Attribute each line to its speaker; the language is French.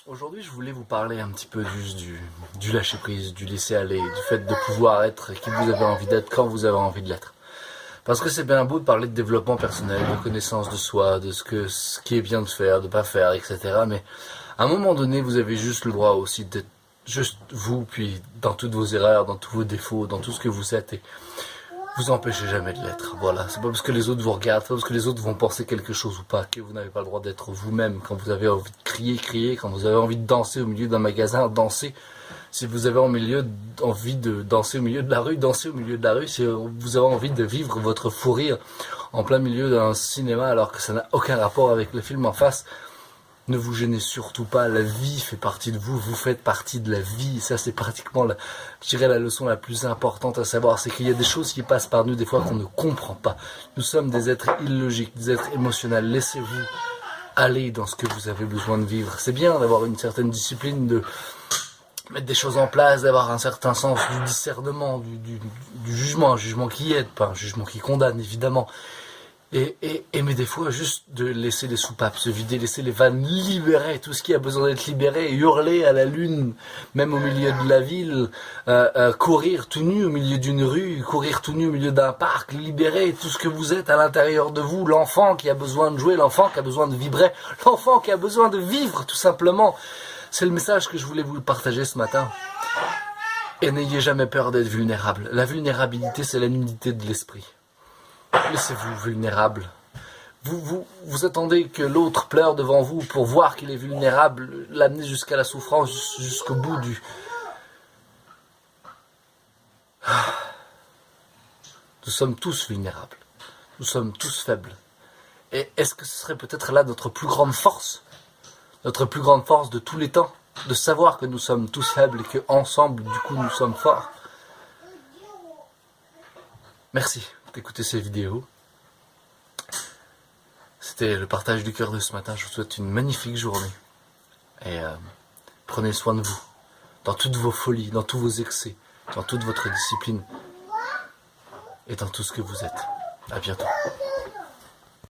Speaker 1: Aujourd'hui, je voulais vous parler un petit peu juste du lâcher prise, du laisser aller, du fait de pouvoir être qui vous avez envie d'être quand vous avez envie de l'être. Parce que c'est bien beau de parler de développement personnel, de connaissance de soi, de ce qui est bien de faire, de pas faire, etc. Mais à un moment donné, vous avez juste le droit aussi d'être juste vous, puis dans toutes vos erreurs, dans tous vos défauts, dans tout ce que vous êtes, et vous empêchez jamais de l'être. Voilà, c'est pas parce que les autres vous regardent, c'est pas parce que les autres vont penser quelque chose ou pas que vous n'avez pas le droit d'être vous-même. Quand vous avez envie de crier, crier. Quand vous avez envie de danser au milieu d'un magasin, danser. Si vous avez envie de danser au milieu de la rue, dansez au milieu de la rue. Si vous avez envie de vivre votre fou rire en plein milieu d'un cinéma alors que ça n'a aucun rapport avec le film en face, ne vous gênez surtout pas, la vie fait partie de vous, vous faites partie de la vie, ça c'est pratiquement, je dirais, la leçon la plus importante à savoir, c'est qu'il y a des choses qui passent par nous des fois qu'on ne comprend pas. Nous sommes des êtres illogiques, des êtres émotionnels, laissez-vous aller dans ce que vous avez besoin de vivre. C'est bien d'avoir une certaine discipline, de mettre des choses en place, d'avoir un certain sens du discernement, du jugement, un jugement qui aide, pas un jugement qui condamne évidemment. Mais des fois, juste de laisser les soupapes se vider, laisser les vannes libérer tout ce qui a besoin d'être libéré, hurler à la lune, même au milieu de la ville, courir tout nu au milieu d'une rue, courir tout nu au milieu d'un parc, libérer tout ce que vous êtes à l'intérieur de vous, l'enfant qui a besoin de jouer, l'enfant qui a besoin de vibrer, l'enfant qui a besoin de vivre, tout simplement. C'est le message que je voulais vous partager ce matin. Et n'ayez jamais peur d'être vulnérable. La vulnérabilité, c'est la nudité de l'esprit. Laissez-vous vulnérable. Vous attendez que l'autre pleure devant vous pour voir qu'il est vulnérable, l'amener jusqu'à la souffrance, jusqu'au bout du... Nous sommes tous vulnérables. Nous sommes tous faibles. Et est-ce que ce serait peut-être là notre plus grande force? Notre plus grande force de tous les temps? De savoir que nous sommes tous faibles et qu'ensemble, du coup, nous sommes forts. Merci d'écouter ces vidéos. C'était le partage du cœur de ce matin. Je vous souhaite une magnifique journée. Et prenez soin de vous. Dans toutes vos folies, dans tous vos excès, dans toute votre discipline. Et dans tout ce que vous êtes. À bientôt.